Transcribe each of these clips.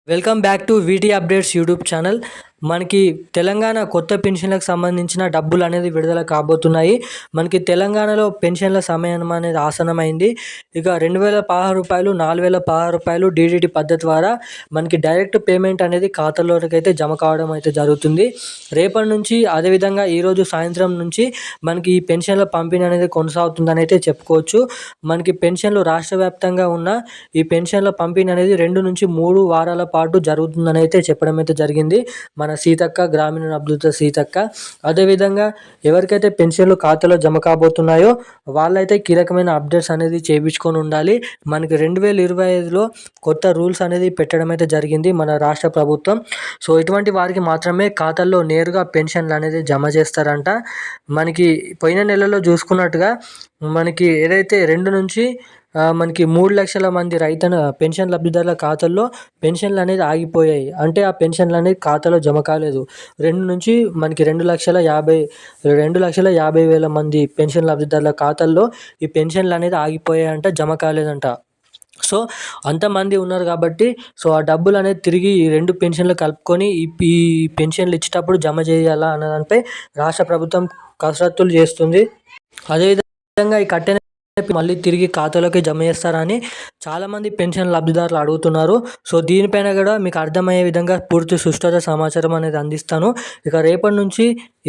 Welcome back to వీటీ updates YouTube channel. మనకి తెలంగాణ కొత్త పెన్షన్లకు సంబంధించిన డబ్బులు అనేది విడుదల కాబోతున్నాయి. మనకి తెలంగాణలో పెన్షన్ల సమయం అనేది ఆసన్నమైంది. ఇక 2016 రూపాయలు, 4016 రూపాయలు డీడీటీ పద్ధతి ద్వారా మనకి డైరెక్ట్ పేమెంట్ అనేది ఖాతాలోకి అయితే జమ కావడం అయితే జరుగుతుంది. రేపటి నుంచి అదేవిధంగా ఈరోజు సాయంత్రం నుంచి మనకి ఈ పెన్షన్ల పంపిణీ అనేది కొనసాగుతుందని అయితే చెప్పుకోవచ్చు. మనకి పెన్షన్లు రాష్ట్ర వ్యాప్తంగా ఉన్న ఈ పెన్షన్ల పంపిణీ అనేది 2 నుంచి 3 వారాల పాటు జరుగుతుందని అయితే చెప్పడం అయితే జరిగింది మన సీతక్క, గ్రామీణ అభివృద్ధి సీతక్క. అదేవిధంగా ఎవరికైతే పెన్షన్లు ఖాతాలో జమ కాబోతున్నాయో వాళ్ళైతే కీలకమైన అప్డేట్స్ అనేది చేయించుకొని ఉండాలి. మనకి 2025లో కొత్త రూల్స్ అనేది పెట్టడం అయితే జరిగింది మన రాష్ట్ర ప్రభుత్వం. సో ఇటువంటి వారికి మాత్రమే ఖాతాల్లో నేరుగా పెన్షన్లు అనేది జమ చేస్తారంట. మనకి పోయిన నెలలో చూసుకున్నట్టుగా మనకి ఏదైతే 2 నుంచి మనకి 3 లక్షల మంది పెన్షన్ లబ్ధిదారుల ఖాతాల్లో పెన్షన్లు అనేది ఆగిపోయాయి. అంటే ఆ పెన్షన్లు అనేది ఖాతాలో జమ కాలేదు. 2 నుంచి మనకి 2,50,000 మంది పెన్షన్ లబ్ధిదారుల ఖాతాల్లో ఈ పెన్షన్లు అనేది ఆగిపోయాయంట, జమ కాలేదంట. సో అంతమంది ఉన్నారు కాబట్టి ఆ డబ్బులు అనేది తిరిగి ఈ 2 పెన్షన్లు కలుపుకొని ఈ పెన్షన్లు ఇచ్చేటప్పుడు జమ చేయాలా అన్న దానిపై రాష్ట్ర ప్రభుత్వం కసరత్తులు చేస్తుంది. అదేవిధంగా ఈ కట్టిన మళ్ళీ తిరిగి ఖాతాలోకి జమ చేస్తారని చాలామంది పెన్షన్ లబ్ధిదారులు అడుగుతున్నారు. సో దీనిపైన కూడా మీకు అర్థమయ్యే విధంగా పూర్తి సుష్ఠత సమాచారం అనేది అందిస్తాను. ఇక రేపటి నుంచి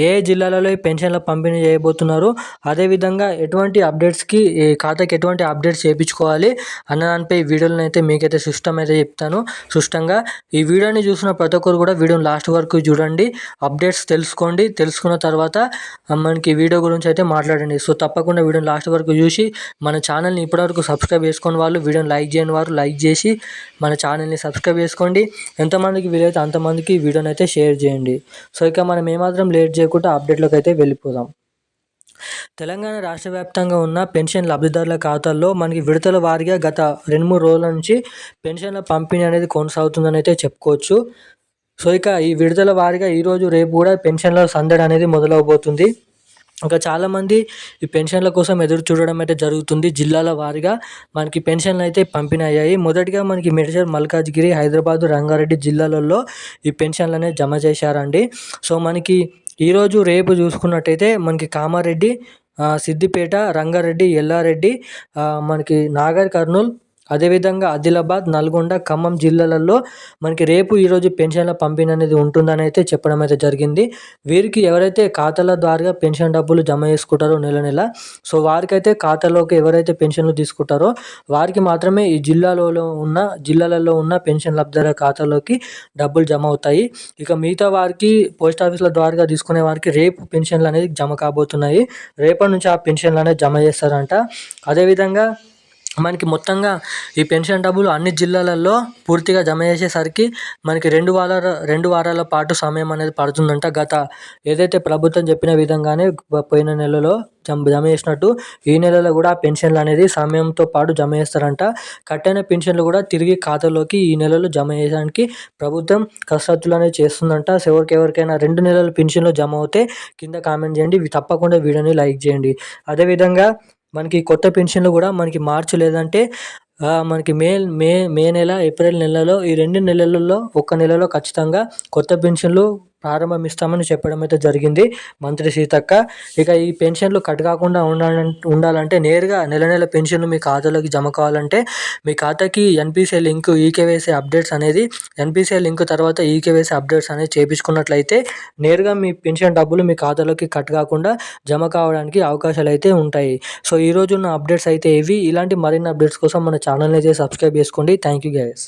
ఏ జిల్లాలలో ఈ పెన్షన్ల పంపిణీ చేయబోతున్నారు, అదేవిధంగా ఎటువంటి అప్డేట్స్కి ఈ ఖాతాకి ఎటువంటి అప్డేట్స్ చేయించుకోవాలి అన్న దానిపై వీడియోలను అయితే మీకైతే అయితే చెప్తాను సుష్టంగా. ఈ వీడియోని చూసిన ప్రతి ఒక్కరు కూడా వీడియోని లాస్ట్ వరకు చూడండి, అప్డేట్స్ తెలుసుకోండి. తెలుసుకున్న తర్వాత మనకి వీడియో గురించి అయితే మాట్లాడండి. సో తప్పకుండా వీడియోని లాస్ట్ వరకు చూసి మన ఛానల్ని ఇప్పటివరకు సబ్స్క్రైబ్ చేసుకుని వాళ్ళు, వీడియోని లైక్ చేయని వారు లైక్ చేసి మన ఛానల్ని సబ్స్క్రైబ్ చేసుకోండి. ఎంతమందికి వీలైతే అంతమందికి వీడియోని అయితే షేర్ చేయండి. సో ఇక మనం ఏమాత్రం లేట్ చేయకుండా అప్డేట్లోకి అయితే వెళ్ళిపోదాం. తెలంగాణ రాష్ట్ర వ్యాప్తంగా ఉన్న పెన్షన్ లబ్ధిదారుల ఖాతాల్లో మనకి విడతల వారీగా గత 2-3 రోజుల నుంచి పెన్షన్ల పంపిణీ అనేది కొనసాగుతుందని అయితే చెప్పుకోవచ్చు. సో ఇక ఈ విడుదల వారీగా ఈరోజు రేపు కూడా పెన్షన్ల సందడి అనేది మొదలవబోతుంది. ఇంకా చాలామంది ఈ పెన్షన్ల కోసం ఎదురు చూడడం అయితే జరుగుతుంది. జిల్లాల వారీగా మనకి పెన్షన్లు అయితే పంపిణీ అయ్యాయి. మొదటిగా మనకి మేడ్చల్, మల్కాజ్గిరి, హైదరాబాద్, రంగారెడ్డి జిల్లాలలో ఈ పెన్షన్లు అనేది జమ చేశారండి. సో మనకి ఈరోజు రేపు చూసుకున్నట్టయితే మనకి కామారెడ్డి, సిద్దిపేట, రంగారెడ్డి, ఎల్లారెడ్డి, మనకి నాగర్ కర్నూల్, అదేవిధంగా ఆదిలాబాద్, నల్గొండ, ఖమ్మం జిల్లాలలో మనకి రేపు ఈరోజు పెన్షన్ల పంపిణీ అనేది ఉంటుందని అయితే చెప్పడం అయితే జరిగింది. వీరికి ఎవరైతే ఖాతాల ద్వారా పెన్షన్ డబ్బులు జమ చేసుకుంటారో నెల సో వారికైతే ఖాతాలోకి ఎవరైతే పెన్షన్లు తీసుకుంటారో వారికి మాత్రమే ఈ జిల్లాలలో ఉన్న పెన్షన్ లబ్ధిదారుల ఖాతాలోకి డబ్బులు జమ అవుతాయి. ఇక మిగతా వారికి పోస్ట్ ఆఫీసుల ద్వారా తీసుకునే వారికి రేపు పెన్షన్లు అనేది జమ కాబోతున్నాయి. రేపటి నుంచి ఆ పెన్షన్లు అనేది జమ చేస్తారంట. అదేవిధంగా మనకి మొత్తంగా ఈ పెన్షన్ డబ్బులు అన్ని జిల్లాలలో పూర్తిగా జమ చేసేసరికి మనకి 2 వారాల పాటు సమయం అనేది పడుతుందంట. ఏదైతే ప్రభుత్వం చెప్పిన విధంగానే పోయిన నెలలో జమ చేసినట్టు ఈ నెలలో కూడా పెన్షన్లు అనేది సమయంతో పాటు జమ చేస్తారంట. కట్టైన పెన్షన్లు కూడా తిరిగి ఖాతాలోకి ఈ నెలలో జమ చేయడానికి ప్రభుత్వం కసరత్తులు అనేది చేస్తుందంట. ఎవరికైనా 2 నెలల పెన్షన్లు జమ అవుతే కింద కామెంట్ చేయండి, తప్పకుండా వీడియోని లైక్ చేయండి. అదేవిధంగా మనకి కొత్త పెన్షన్లు కూడా మనకి మార్చి లేదంటే మనకి మే నెల, ఏప్రిల్ నెలలో ఈ 2 నెలలలో ఒక నెలలో ఖచ్చితంగా కొత్త పెన్షన్లు ప్రారంభిస్తామని చెప్పడం అయితే జరిగింది మంత్రి సీతక్క. ఇక ఈ పెన్షన్లు కట్ కాకుండా ఉండాలంటే నేరుగా నెల పెన్షన్లు మీ ఖాతాలోకి జమ కావాలంటే మీ ఖాతాకి ఎన్పిసిఐ లింక్, ఈకేవైసీ అప్డేట్స్ అనేది ఎన్పిసిఐ లింక్ తర్వాత ఈకేవైసీ అప్డేట్స్ అనేది చేయించుకున్నట్లయితే నేరుగా మీ పెన్షన్ డబ్బులు మీ ఖాతాలోకి కట్ కాకుండా జమ కావడానికి అవకాశాలు అయితే ఉంటాయి. సో ఈరోజు ఉన్న అప్డేట్స్ అయితే ఇవి. ఇలాంటి మరిన్ని అప్డేట్స్ కోసం మన ఛానల్ని అయితే సబ్స్క్రైబ్ చేసుకోండి. Thank you guys.